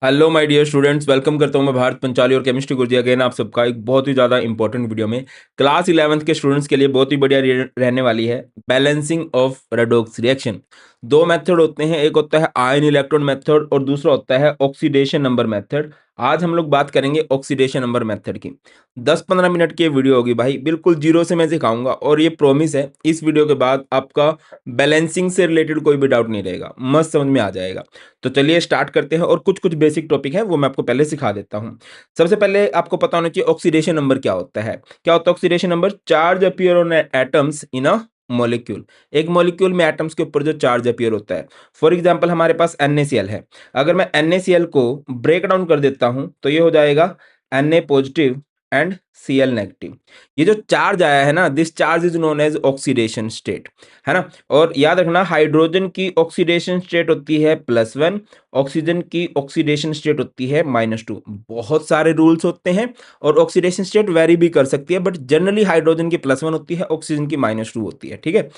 Hello my dear students, welcome करता हूं मैं भारत पंचाली और केमिस्ट्री गुरुजी अगेन आप सबका एक बहुत ही ज़्यादा इंपॉर्टेंट वीडियो में। क्लास 11th के स्टूडेंट्स के लिए बहुत ही बढ़िया रहने वाली है बैलेंसिंग ऑफ रेडॉक्स रिएक्शन। दो मेथड होते हैं, एक होता है आयन इलेक्ट्रॉन मेथड और दूसरा होता है ऑक्सीडेशन नंबर मेथड। आज हम लोग बात करेंगे ऑक्सीडेशन नंबर मेथड की। 10-15 मिनट की ये वीडियो होगी भाई, बिल्कुल जीरो से मैं सिखाऊंगा और ये प्रॉमिस है इस वीडियो के बाद आपका बैलेंसिंग से रिलेटेड कोई भी डाउट नहीं रहेगा, मस्त समझ में आ जाएगा। तो चलिए स्टार्ट करते हैं और कुछ कुछ बेसिक टॉपिक है वो मैं आपको पहले सिखा देता हूं। सबसे पहले आपको पता होना चाहिए ऑक्सीडेशन नंबर क्या होता है। क्या होता है oxidation number? Charge appear on atoms in a molecule. एक मॉलिक्यूल में एटम्स के ऊपर जो चार्ज अपीयर होता है। फॉर एग्जांपल हमारे पास NaCl है। अगर मैं NaCl को ब्रेक डाउन कर देता हूं तो ये हो जाएगा Na positive and Cl negative. ये जो चार्ज आया है ना, this charge is known as oxidation state, है ना। और याद रखना हाइड्रोजन की ऑक्सीडेशन स्टेट होती है +1, ऑक्सीजन की ऑक्सीडेशन स्टेट होती है -2। बहुत सारे रूल्स होते हैं और ऑक्सीडेशन स्टेट वेरी भी कर सकती है, बट जनरली हाइड्रोजन की +1 होती है, ऑक्सीजन की -2 होती है, ठीक है।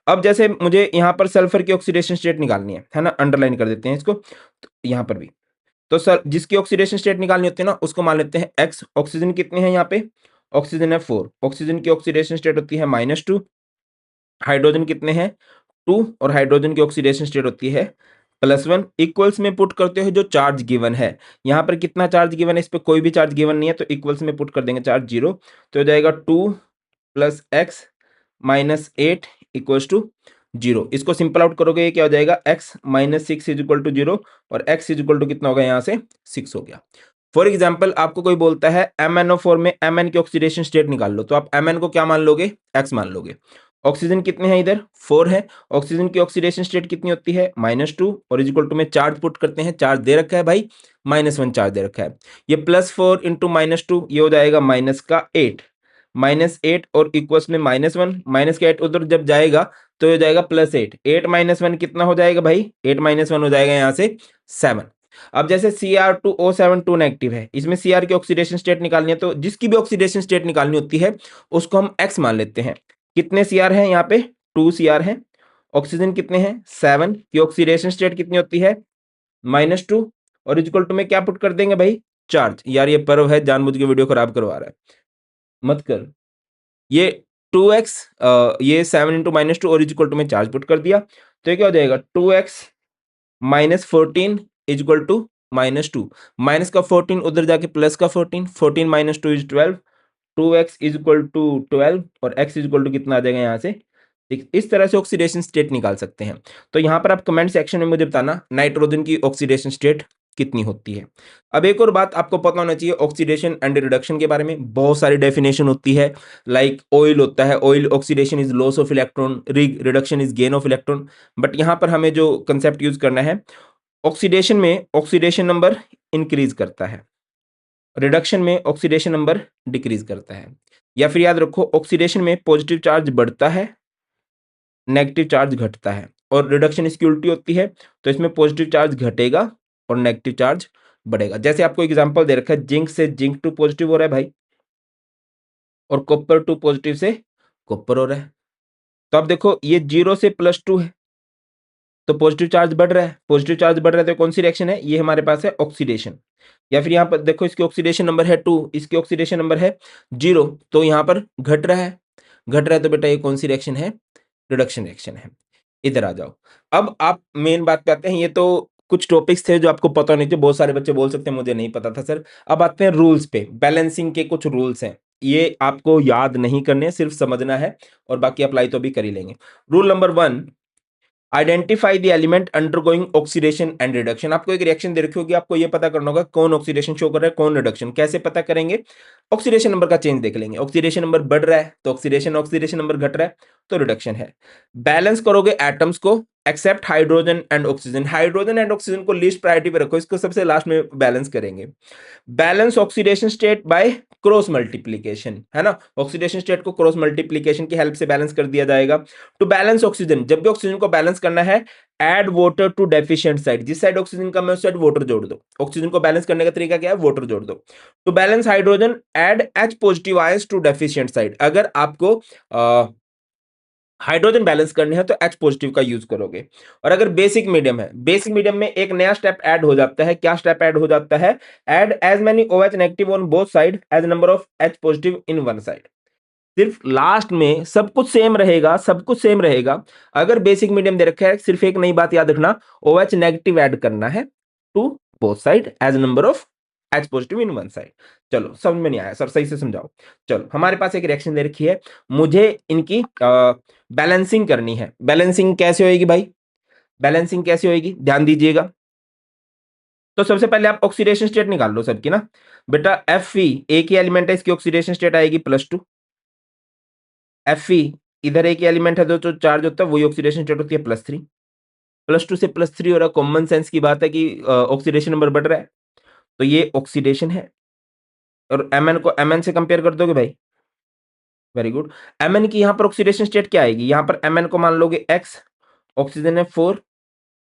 अब जैसे मुझे यहाँ पर सल्फर की ऑक्सीडेशन स्टेट निकालनी है ना, अंडरलाइन कर देते हैं इसको। तो यहाँ पर भी तो सर जिसकी ऑक्सीडेशन स्टेट निकालनी होती है ना उसको मान लेते हैं x। ऑक्सीजन कितने हैं यहाँ पे? ऑक्सीजन है 4। ऑक्सीजन की ऑक्सीडेशन स्टेट होती है -2। हाइड्रोजन कितने हैं? 2 और हाइड्रोजन की ऑक्सीडेशन स्टेट होती है +1। इक्वल्स में पुट करते हो जो चार्ज गिवन है। यहाँ पर कितना चार्ज गिवन है? इस पे कोई भी चार्ज गिवन नहीं है तो इक्वल्स में पुट कर देंगे चार्ज 0। तो हो जाएगा 2 + x -8 इक्वल्स टू 0। इसको सिंपल आउट करोगे ये क्या हो जाएगा? x -6 इज इक्वल टू 0 और x इज इक्वल टू कितना होगा यहाँ से? 6 हो गया। फॉर एग्जाम्पल आपको कोई बोलता है MnO4 में Mn की ऑक्सीडेशन स्टेट निकाल लो, तो आप Mn को क्या मान लोगे? x मान लोगे। ऑक्सीजन कितने हैं इधर? 4 है। ऑक्सीजन की ऑक्सीडेशन स्टेट कितनी होती है? -2 और इक्वल टू में चार्ज पुट करते हैं। चार्ज दे रखा है भाई, -1 चार्ज दे रखा है। ये +4 इंटू -2 ये हो जाएगा -8। -8 और इक्वल्स में -1, -8 उधर जब जाएगा तो ये हो जाएगा +8। 8 -1 कितना हो जाएगा भाई? 8 -1 हो जाएगा यहाँ से 7। अब जैसे Cr2O7 2 नेगेटिव है, इसमें Cr की ऑक्सीडेशन स्टेट निकालनी है तो जिसकी भी ऑक्सीडेशन स्टेट निकालनी होती है उसको हम x मान लेते हैं। कितने Cr हैं यहाँ पे? 2 Cr हैं। ऑक्सीजन कितने हैं? 7 की ऑक्सीडेशन स्टेट कितनी होती है? -2 और इक्वल टू में क्या पुट कर देंगे भाई? चार्ज। यार ये पर्व है, जानबूझ के वीडियो खराब करवा रहा है, मत कर। ये 2x ये 7 इंटू -2 और इक्वल टू में चार्ज पुट कर दिया तो ये क्या हो जाएगा? 2x -14 is equal to -2। Minus का 14 उधर जाके प्लस का 14, 14 -2 is 12। 2x is equal to 12 और x इज इक्वल टू कितना आ जाएगा यहाँ से? इस तरह से ऑक्सीडेशन स्टेट निकाल सकते हैं। तो यहाँ पर आप कमेंट सेक्शन में मुझे बताना नाइट्रोजन की ऑक्सीडेशन स्टेट कितनी होती है। अब एक और बात आपको पता होना चाहिए ऑक्सीडेशन एंड रिडक्शन के बारे में। बहुत सारी डेफिनेशन होती है, लाइक ऑयल होता है, oil oxidation is loss of electron, reduction is gain of electron. But यहाँ पर हमें जो कंसेप्ट यूज करना है, ऑक्सीडेशन में ऑक्सीडेशन नंबर इंक्रीज करता है, रिडक्शन में ऑक्सीडेशन नंबर डिक्रीज करता है। या फिर याद रखो ऑक्सीडेशन में पॉजिटिव चार्ज बढ़ता है, नेगेटिव चार्ज घटता है और रिडक्शन इसकी उल्टी होती है, तो इसमें पॉजिटिव चार्ज घटेगा और नेगेटिव चार्ज बढ़ेगा। जैसे आपको एग्जांपल दे रखा है, जिंक से जिंक 2 पॉजिटिव हो रहा है भाई और कॉपर 2 पॉजिटिव से कॉपर हो रहा है। तो आप देखो ये 0 से +2 है तो पॉजिटिव चार्ज बढ़ रहा है, पॉजिटिव चार्ज बढ़ रहा है तो कौन सी रिएक्शन है? ये हमारे पास है ऑक्सीडेशन। या फिर यहाँ पर देखो इसकी ऑक्सीडेशन नंबर है 2, इसकी ऑक्सीडेशन नंबर है 0, तो यहाँ पर घट रहा है, घट रहा है तो बेटा ये कौन सी रिएक्शन है? रिडक्शन रिएक्शन है। इधर आ जाओ। अब आप मेन बात पे आते हैं। ये तो कुछ टॉपिक्स थे जो आपको पता नहीं थे, बहुत सारे बच्चे बोल सकते हैं मुझे नहीं पता था सर। अब आते हैं रूल्स पे। बैलेंसिंग के कुछ रूल्स हैं, ये आपको याद नहीं करने, सिर्फ समझना है और बाकी अप्लाई तो भी कर ही लेंगे। Rule number 1, identify the element undergoing oxidation and reduction. आपको एक रिएक्शन दे रखी होगी, आपको ये पता करना होगा कौन ऑक्सीडेशन शो कर रहा है, कौन रिडक्शन। कैसे पता करेंगे? ऑक्सीडेशन नंबर का चेंज देख लेंगे। ऑक्सीडेशन नंबर बढ़ रहा है तो ऑक्सीडेशन, ऑक्सीडेशन नंबर घट रहा है तो रिडक्शन है। बैलेंस करोगे एटम्स को, except hydrogen and oxygen. Hydrogen and oxygen को लीस्ट प्रायोरिटी पे रखो, इसको सबसे लास्ट में बैलेंस करेंगे। Balance oxidation state by cross multiplication, है ना। ऑक्सीडेशन स्टेट को क्रॉस मल्टीप्लीकेशन की हेल्प से बैलेंस कर दिया जाएगा। टू बैलेंस ऑक्सीजन, जब भी ऑक्सीजन को बैलेंस करना है, add water to deficient side. जिस साइड ऑक्सीजन कम है उस साइड वाटर जोड़ दो। ऑक्सीजन को बैलेंस करने का तरीका क्या है? वाटर जोड़ दो। To balance hydrogen, add H positive ions to deficient side. अगर आपको हाइड्रोजन बैलेंस करने हैं तो H पॉजिटिव का यूज करोगे। और अगर बेसिक मीडियम है, बेसिक मीडियम में एक नया स्टेप ऐड हो जाता है। क्या स्टेप ऐड हो जाता है? Add as many OH negative on both side as number of H positive in one side. सिर्फ लास्ट में सब कुछ सेम रहेगा, सब कुछ सेम रहेगा। अगर बेसिक मीडियम दे रखा है, सिर्फ एक नई बात याद रखना, OH नेगेटिव ऐड करना है to both side as number of H positive in one side. चलो समझ में नहीं आया सर, सही से समझाओ। चलो हमारे पास एक रिएक्शन दे रखी है, मुझे इनकी बैलेंसिंग करनी है। बैलेंसिंग कैसे होएगी भाई? बैलेंसिंग कैसे होएगी, ध्यान दीजिएगा। तो सबसे पहले आप ऑक्सीडेशन स्टेट निकाल लो सबकी ना। बेटा Fe एक ही एलिमेंट है, इसकी ऑक्सीडेशन स्टेट आएगी +2। Fe इधर एक ही एलिमेंट है, जो चार्ज होता है वही ऑक्सीडेशन स्टेट होती है +3। +2 से +3 हो रहा है, कॉमन सेंस की बात है कि ऑक्सीडेशन नंबर बढ़ रहा है, तो ये ऑक्सीडेशन है। और Mn को Mn से कंपेयर कर दोगे भाई, वेरी गुड। Mn की यहाँ पर ऑक्सीडेशन स्टेट क्या आएगी? यहाँ पर Mn को मान लोगे X, ऑक्सीजन है 4,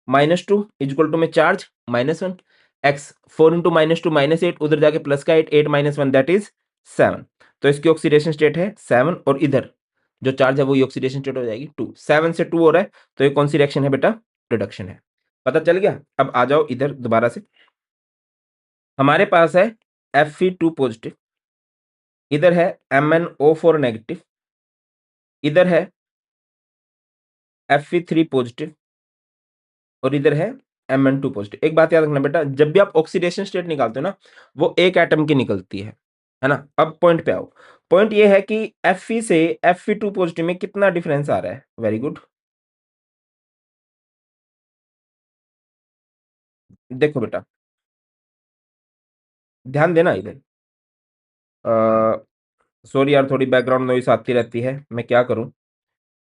-2 इक्वल टू में चार्ज -1, X 4 इंटू -2 -8, उधर जाके प्लस का 8, 8 -1 दैट इज 7। तो इसकी ऑक्सीडेशन स्टेट है 7, और इधर जो चार्ज है वही ऑक्सीडेशन स्टेट हो जाएगी 2। 7 से 2 हो रहा है, तो ये कौन सी रिएक्शन है बेटा? रिडक्शन है। पता चल गया? अब आ जाओ इधर दोबारा से। हमारे पास है Fe2 पॉजिटिव, इधर है MnO4 नेगेटिव, इधर है Fe3 पॉजिटिव, और इधर है Mn2 पॉजिटिव। एक बात याद रखना बेटा, जब भी आप ऑक्सीडेशन स्टेट निकालते हो ना, वो एक एटम की निकलती है ना। अब पॉइंट पे आओ। पॉइंट ये है कि Fe से Fe2 पॉजिटिव में कितना डिफरेंस आ रहा है? Very good. देखो बेटा, ध्यान देना इधर। सॉरी यार, थोड़ी बैकग्राउंड नॉइस आती रहती है, मैं क्या करूं।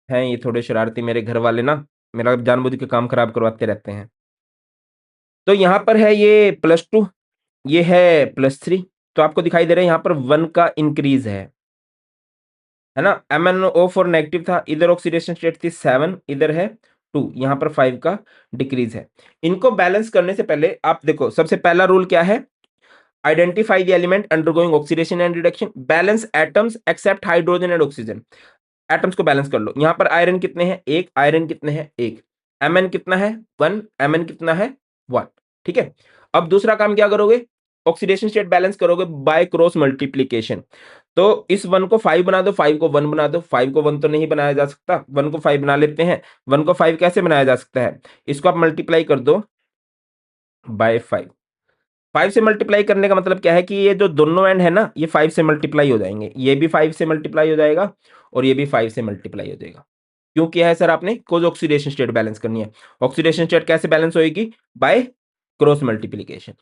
हैं ये थोड़े शरारती मेरे घर वाले ना, मेरा जानबूझ के काम खराब करवाते रहते हैं। तो यहाँ पर है ये +2, ये है +3, तो आपको दिखाई दे रहा है यहाँ पर 1 का इंक्रीज है ना। MnO4 नेगेटिव था, इधर ऑक्सीडेशन स्टेट थी 7, इधर है 2, यहाँ पर 5 का डिक्रीज है। इनको बैलेंस करने से पहले आप देखो, सबसे पहला रूल क्या है? Identify the element undergoing oxidation and reduction, balance atoms except hydrogen and oxygen. Atoms को बैलेंस कर लो। यहाँ पर आयरन कितने हैं? 1। आयरन कितने हैं? 1। Mn कितना है? 1। Mn कितना है? 1। ठीक है। अब दूसरा काम क्या करोगे? ऑक्सीडेशन स्टेट बैलेंस करोगे बाय क्रॉस मल्टीप्लीकेशन। तो इस 1 को 5 बना दो, 5 को 1 बना दो। 5 को 1 तो नहीं बनाया जा सकता, 1 को 5 बना लेते हैं। 1 को 5 कैसे बनाया जा सकता है? इसको आप मल्टीप्लाई कर दो बाय 5। 5 से मल्टीप्लाई करने का मतलब क्या है कि ये जो दोनों एंड है ना, ये 5 से मल्टीप्लाई हो जाएंगे। ये भी 5 से मल्टीप्लाई हो जाएगा, और ये भी 5 से मल्टीप्लाई हो जाएगा। क्यों किया है सर आपने? कोज ऑक्सीडेशन स्टेट बैलेंस करनी है। ऑक्सीडेशन स्टेट कैसे बैलेंस होएगी? By cross multiplication.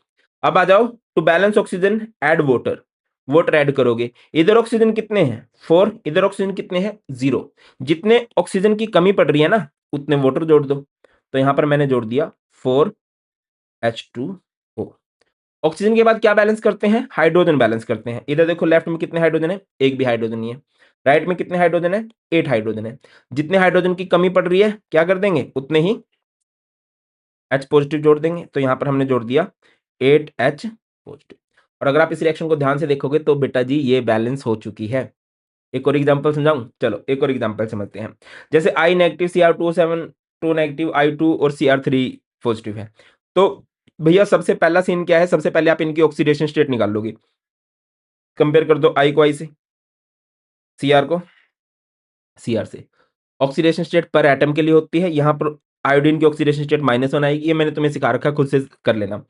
अब आ जाओ, to balance oxygen add water. Water add करोगे, इधर ऑक्सीजन कितने हैं? 4, इधर ऑक्सीजन कितने हैं? 0। जितने ऑक्सीजन की कमी पड़ रही है ना, उतने वाटर जोड़ दो। तो यहां पर मैंने जोड़ दिया 4H2O। ऑक्सीजन के बाद क्या बैलेंस करते हैं? हाइड्रोजन बैलेंस करते हैं। इधर देखो, लेफ्ट में कितने हाइड्रोजन है? एक भी हाइड्रोजन नहीं है। राइट में कितने हाइड्रोजन है? 8 हाइड्रोजन है। जितने हाइड्रोजन की कमी पड़ रही है, क्या कर देंगे? उतने ही H पॉजिटिव जोड़ देंगे। तो यहां पर हमने जोड़ दिया 8H पॉजिटिव। और अगर आप इस रिएक्शन को ध्यान से देखोगे तो बेटा जी ये बैलेंस हो चुकी है। एक और एग्जांपल समझाऊं? चलो एक और एग्जांपल समझते हैं। जैसे I negative, Cr2O7 2 negative, I2 और Cr3 पॉजिटिव है। तो भैया सबसे पहला सीन क्या है? सबसे पहले आप इनकी ऑक्सीडेशन स्टेट निकाल लोगे। कंपेयर कर दो I को I से, Cr को Cr से। ऑक्सीडेशन स्टेट पर एटम के लिए होती है। यहाँ पर आयोडीन की ऑक्सीडेशन स्टेट -1 आएगी, ये मैंने तुम्हें सिखा रखा, खुद से कर लेना।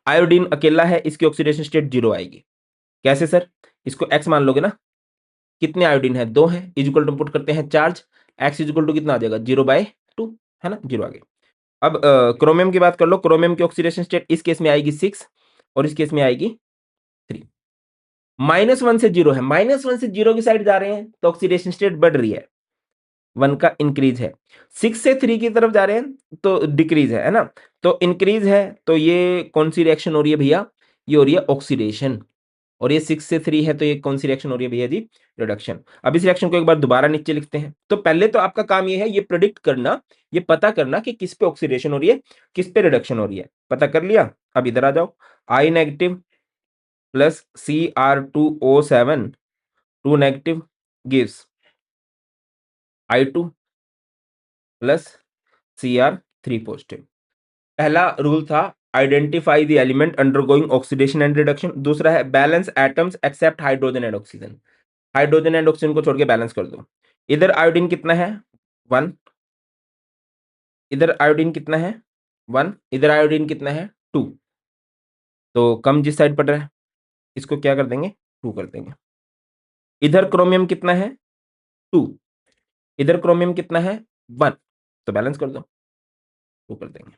आयोडीन अकेला है, इसकी ऑक्सीडेशन स्टेट 0 आएगी। कैसे सर? इसको x मान लोगे ना। कितने आयोडीन है? 2 है। इक्वल टू पुट करते हैं चार्ज, x इक्वल टू कितना आ जाएगा? 0/2, है ना, 0 आ गया। अब क्रोमियम की बात कर लो। क्रोमियम की ऑक्सीडेशन स्टेट इस केस में आएगी 6, और इस केस में आएगी 3। -1 से 0 है, -1 से 0 की साइड जा रहे हैं तो ऑक्सीडेशन स्टेट बढ़ रही है, 1 का इंक्रीज है। 6 से 3 की तरफ जा रहे हैं तो डिक्रीज है ना। तो इंक्रीज है, तो ये कौन सी रिएक्शन हो रही है भैया? ये हो रही है ऑक्सीडेशन। और ये 6 से 3 है, तो ये कौन सी रिएक्शन हो रही है भैया जी? रिडक्शन। अब इस रिएक्शन को एक बार दोबारा नीचे लिखते हैं। तो पहले तो आपका काम ये है, ये प्रिडिक्ट करना, ये पता करना कि किस पे ऑक्सीडेशन हो रही है, किस पे रिडक्शन हो रही है। पता कर लिया? अब इधर आ जाओ। I negative plus Cr2O7 2 negative gives I2 plus Cr3 positive. पहला रूल था identify the element undergoing oxidation and reduction. दूसरा है balance atoms except hydrogen and oxygen. Hydrogen and oxygen को छोड़ के बैलेंस कर दो। इधर आयोडीन कितना है 1, इधर आयोडीन कितना है 1, इधर आयोडीन कितना है 2। तो कम जिस साइड पड़ रहा है इसको क्या कर देंगे 2 कर देंगे। इधर क्रोमियम कितना है 2, इधर क्रोमियम कितना है 1, तो बैलेंस कर दो 2 कर देंगे।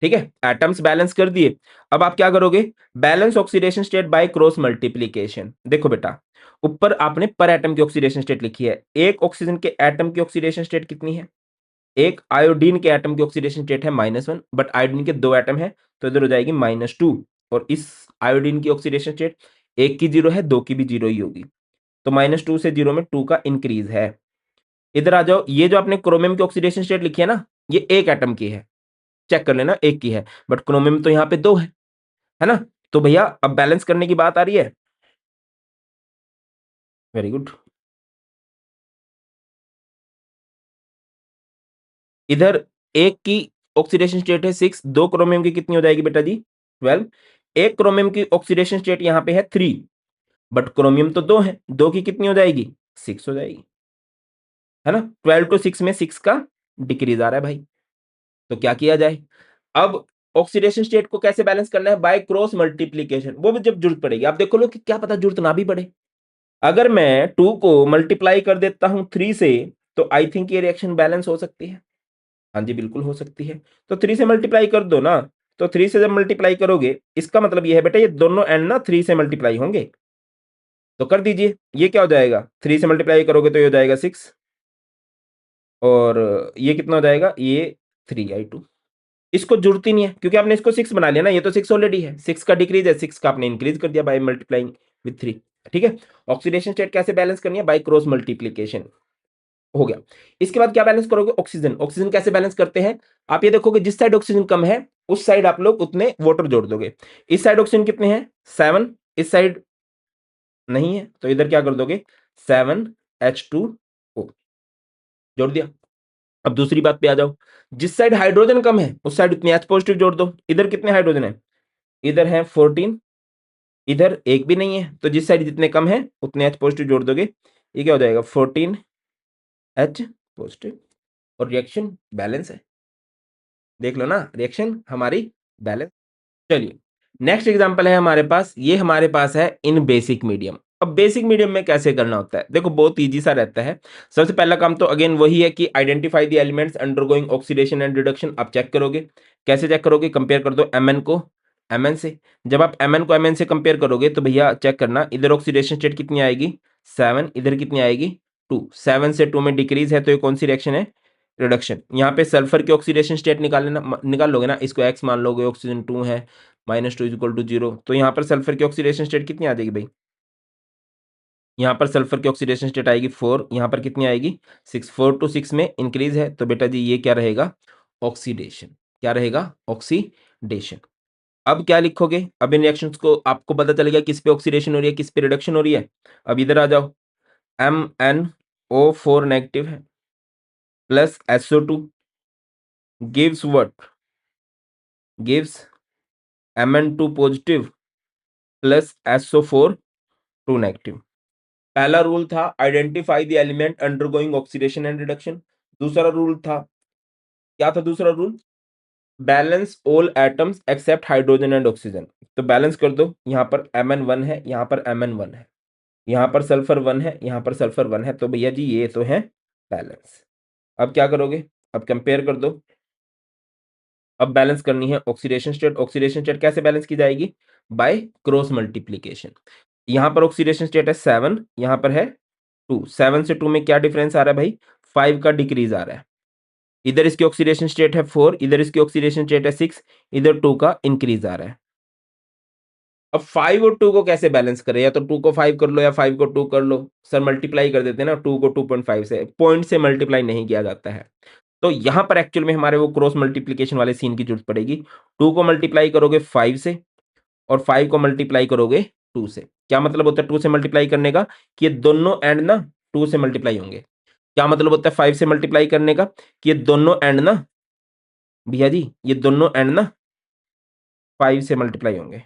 ठीक है, एटम्स बैलेंस कर दिए। अब आप क्या करोगे, balance oxidation state by cross multiplication. देखो बेटा, ऊपर आपने पर एटम की ऑक्सीडेशन स्टेट लिखी है। एक ऑक्सीजन के एटम की ऑक्सीडेशन स्टेट कितनी है, एक आयोडीन के एटम की ऑक्सीडेशन स्टेट है -1, बट आयोडीन के 2 एटम है तो इधर हो जाएगी -2। और इस आयोडीन की ऑक्सीडेशन स्टेट एक की 0 है, 2 की भी 0 ही होगी, तो -2 से 0 में 2 का इंक्रीज है। इधर आ जाओ, ये जो आपने क्रोमियम की ऑक्सीडेशन स्टेट लिखी है ना, ये एक एटम की है, चेक कर लेना एक की है, बट क्रोमियम तो यहाँ पे 2 है ना। तो भैया अब बैलेंस करने की बात आ रही है। Very good. इधर एक की ऑक्सीडेशन स्टेट है 6, 2 क्रोमियम की कितनी हो जाएगी बेटा जी 12। एक क्रोमियम की ऑक्सीडेशन स्टेट यहाँ पे है 3, बट क्रोमियम तो 2 है, 2 की कितनी हो जाएगी 6 हो जाएगी, है ना। 12 टू 6 में 6 का डिक्रीज आ रहा है भाई। तो क्या किया जाए, अब ऑक्सीडेशन स्टेट को कैसे बैलेंस करना है, बाय क्रॉस मल्टीप्लीकेशन। वो भी जब जरूरत पड़ेगी, आप देखो लो कि क्या पता जरूरत ना भी पड़े। अगर मैं 2 को मल्टीप्लाई कर देता हूं 3 से, तो आई थिंक ये रिएक्शन बैलेंस हो सकती है। हाँ जी बिल्कुल हो सकती है। तो 3 से मल्टीप्लाई कर दो ना, तो 3 से जब मल्टीप्लाई करोगे इसका मतलब ये है बेटा, ये दोनों एंड ना 3 से मल्टीप्लाई होंगे। तो कर दीजिए, ये क्या हो जाएगा, 3 से मल्टीप्लाई करोगे तो ये हो जाएगा 6, और ये कितना हो जाएगा, ये 3i2। इसको जरूरत ही नहीं है क्योंकि आपने इसको 6 बना लिया ना, ये तो 6 ऑलरेडी है, 6 का डिक्रीज है, 6 का आपने इंक्रीज कर दिया बाय मल्टीप्लाइंग विथ 3। ठीक है, ऑक्सीडेशन स्टेट कैसे बैलेंस करनी है, बाय क्रॉस मल्टीप्लीकेशन। हो गया। इसके बाद क्या बैलेंस करोगे, ऑक्सीजन। ऑक्सीजन कैसे बैलेंस करते हैं, आप ये देखोगे जिस साइड ऑक्सीजन कम है उस साइड आप लोग उतने वाटर जोड़ दोगे। इस साइड ऑक्सीजन कितने हैं 7, इस साइड नहीं है तो इधर क्या कर दोगे 7H2O जोड़ दिया। अब दूसरी बात पे आ जाओ, जिस साइड हाइड्रोजन कम है उस साइड उतने H पॉजिटिव जोड़ दो। इधर कितने हाइड्रोजन है, इधर है 14, इधर एक भी नहीं है, तो जिस साइड जितने कम है उतने H पॉजिटिव जोड़ दोगे। ये क्या हो जाएगा 14H पॉजिटिव, और रिएक्शन बैलेंस है। देख लो ना, रिएक्शन हमारी बैलेंस। चलिए नेक्स्ट एग्जांपल है हमारे पास, ये हमारे पास है इन बेसिक मीडियम। अब बेसिक मीडियम में कैसे करना होता है, देखो बहुत इजी सा रहता है। सबसे पहला काम तो अगेन वही है कि identify the elements undergoing oxidation and reduction. आप चेक करोगे, कैसे चेक करोगे, कंपेयर कर दो Mn को Mn से। जब आप Mn को Mn से कंपेयर करोगे तो भैया चेक करना, इधर ऑक्सीडेशन स्टेट कितनी आएगी 7, इधर कितनी आएगी 2। 7 से 2 में डिक्रीज है तो ये कौन सी रिएक्शन है, रिडक्शन। यहाँ पे सल्फर की ऑक्सीडेशन स्टेट निकाल लेना, निकाल लोगे ना, इसको x मान लोगे, ऑक्सीजन 2 है, -2 = 0, तो यहाँ पर सल्फर की ऑक्सीडेशन स्टेट कितनी आ जाएगी भाई, यहाँ पर सल्फर की ऑक्सीडेशन स्टेट आएगी 4, यहाँ पर कितनी आएगी 6। 4 टू 6 में इंक्रीज है तो बेटा जी ये क्या रहेगा ऑक्सीडेशन, क्या रहेगा ऑक्सीडेशन। अब क्या लिखोगे, अब इन रिएक्शंस को आपको पता चलेगा किस पे ऑक्सीडेशन हो रही है, किस पे रिडक्शन हो रही है। अब इधर आ जाओ, MnO4 नेगेटिव है plus SO2 gives what, gives Mn2 positive plus SO4 2 negative. पहला रूल था identify the element undergoing oxidation and reduction. दूसरा रूल था, क्या था दूसरा rule, balance all atoms except hydrogen and oxygen. तो बैलेंस कर दो, यहाँ पर Mn1 है, यहाँ पर Mn1 है, यहाँ पर सल्फर 1 है, यहाँ पर सल्फर 1 है, तो भैया जी ये तो है बैलेंस। अब क्या करोगे, अब कंपेयर कर दो। अब बैलेंस करनी है ऑक्सीडेशन स्टेट। ऑक्सीडेशन स्टेट कैसे बैलेंस की जाएगी, बाय क्रॉस मल्टीप्लीकेशन। यहाँ पर ऑक्सीडेशन स्टेट है 7, यहाँ पर है 2। 7 से 2 में क्या डिफरेंस आ रहा है भाई, 5 का डिक्रीज आ रहा है। इधर इसकी ऑक्सीडेशन स्टेट है 4, इधर इसकी ऑक्सीडेशन स्टेट है 6, इधर 2 का इंक्रीज आ रहा है। अब 5 और 2 को कैसे बैलेंस करें, या तो 2 को 5 कर लो या 5 को 2 कर लो। सर मल्टीप्लाई कर देते हैं ना 2 को 2.5 से, पॉइंट से मल्टीप्लाई नहीं किया जाता है। तो यहाँ पर एक्चुअल में हमारे वो क्रॉस मल्टीप्लीकेशन वाले सीन की जरूरत पड़ेगी। 2 को मल्टीप्लाई करोगे 5 से, और 5 को मल्टीप्लाई करोगे 2 से। क्या मतलब होता है 2 से मल्टीप्लाई करने का, कि ये दोनों एंड ना 2 से मल्टीप्लाई होंगे। क्या मतलब होता है 5 से मल्टीप्लाई करने का, कि ये दोनों एंड ना भैया जी, ये दोनों एंड ना 5 से मल्टीप्लाई होंगे,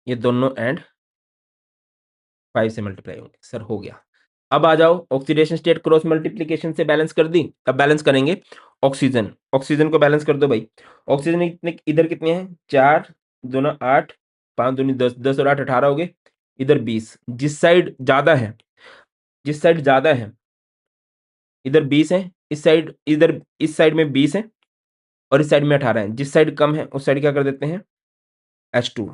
ये दोनों एंड 5 से मल्टीप्लाई होंगे। सर हो गया। अब आ जाओ, ऑक्सीडेशन स्टेट क्रॉस मल्टीप्लिकेशन से बैलेंस कर दी। अब बैलेंस करेंगे ऑक्सीजन, ऑक्सीजन को बैलेंस कर दो भाई। ऑक्सीजन इतने इधर कितने हैं, 4 दूना 8, 5 दूनी 10, 10 और 8 18 हो गए, इधर 20। जिस साइड ज्यादा है, जिस साइड ज्यादा है इधर 20 है, इस साइड इधर इस साइड में 20 है और इस साइड में 18 है। जिस साइड कम है उस साइड क्या कर देते हैं, H2।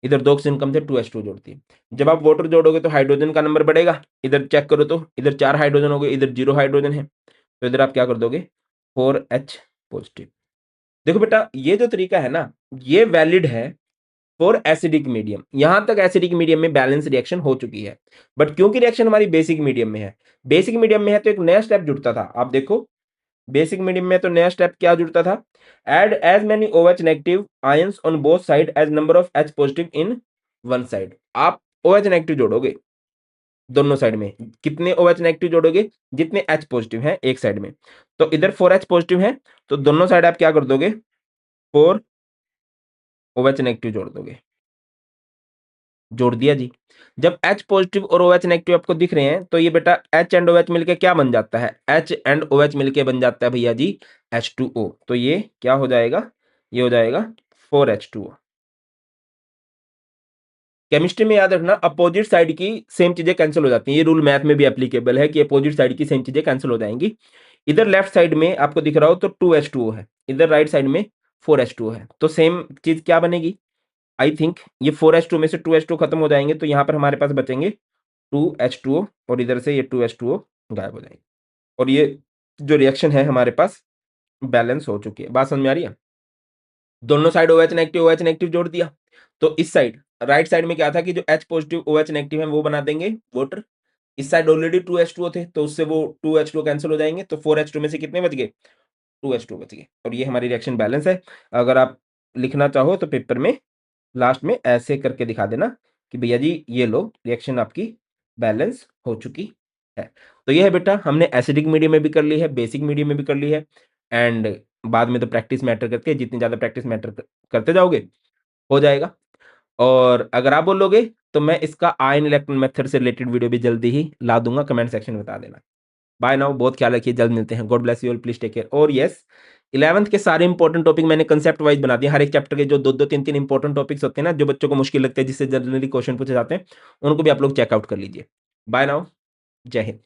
इधर 2 ऑक्सीजन कम थे, 2H2 जोड़ती है। जब आप वाटर जोड़ोगे तो हाइड्रोजन का नंबर बढ़ेगा। इधर चेक करो तो इधर 4 हाइड्रोजन हो गए, इधर 0 हाइड्रोजन है, तो इधर आप क्या कर दोगे, 4H पॉजिटिव। देखो बेटा, ये जो तरीका है ना, ये वैलिड है फॉर एसिडिक मीडियम। यहां तक एसिडिक मीडियम में बैलेंस रिएक्शन हो चुकी है, बट क्योंकि रिएक्शन हमारी बेसिक मीडियम में है, बेसिक मीडियम में है तो एक नया स्टेप जुड़ता था। आप देखो, बेसिक मीडियम में तो नया स्टेप क्या जुड़ता था, add as many OH negative ions on both side as number of H positive in one side. आप OH नेगेटिव जोड़ोगे दोनों साइड में, कितने OH नेगेटिव जोड़ोगे, जितने H पॉजिटिव हैं एक साइड में। तो इधर 4H पॉजिटिव है, तो दोनों साइड आप क्या कर दोगे, 4 OH नेगेटिव जोड़ दोगे। जोड़ दिया जी। जब H पॉजिटिव और OH नेगेटिव आपको दिख रहे हैं, तो ये बेटा H एंड OH मिलके क्या बन जाता है, H एंड OH मिलके बन जाता है भैया जी H2O। तो ये क्या हो जाएगा, ये हो जाएगा 4H2O। केमिस्ट्री में याद रखना, अपोजिट साइड की सेम चीजें कैंसिल हो जाती हैं। ये रूल मैथ में भी एप्लीकेबल है कि अपोजिट साइड की सेम चीजें कैंसिल हो जाएंगी। इधर लेफ्ट साइड में आपको दिख रहा हो तो 2H2O है, इधर राइट साइड में 4H2O है, तो सेम चीज क्या बनेगी, आई थिंक ये 4H2 में से 2H2 खत्म हो जाएंगे, तो यहाँ पर हमारे पास बचेंगे 2H2O और इधर से ये 2H2O गायब हो जाएंगे। और ये जो रिएक्शन है हमारे पास बैलेंस हो चुकी है। बात समझ में आ रही है। दोनों साइड OH नेगेटिव जोड़ दिया, तो इस साइड राइट साइड में क्या था कि जो H पॉजिटिव OH नेगेटिव है वो बना देंगे वाटर। इस साइड ऑलरेडी 2H2O थे, तो उससे वो 2H2O कैंसिल हो जाएंगे, तो 4H2 में से कितने बच गए, 2H2 बच गए। और ये हमारी रिएक्शन बैलेंस है। अगर आप लिखना चाहो तो पेपर में लास्ट में ऐसे करके दिखा देना कि भैया जी ये लो रिएक्शन आपकी बैलेंस हो चुकी है। तो ये है बेटा, हमने एसिडिक मीडियम में भी कर ली है, बेसिक मीडियम में भी कर ली है, एंड बाद में तो प्रैक्टिस मैटर करती है। जितनी ज़्यादा प्रैक्टिस मैटर करते जाओगे हो जाएगा। और अगर आप बोलोगे तो मैं इसका आयन इलेक्ट्रॉन मेथड से रिलेटेड वीडियो भी जल्दी ही ला दूंगा, कमेंट सेक्शन में बता देना। बाय नाउ, बहुत ख्याल रखिए, जल्द मिलते हैं। God bless you all, please take care. और यस, 11th के सारे इंपॉर्टेंट टॉपिक मैंने कंसेप्ट वाइज बना दिया। हर एक चैप्टर के जो 2-2 3-3 इंपॉर्टेंट टॉपिक्स होते हैं ना, जो बच्चों को मुश्किल लगते हैं, जिससे जनरली क्वेश्चन पूछे जाते हैं, उनको भी आप लोग चेकआउट कर लीजिए। बाय नाउ, जय हिंद।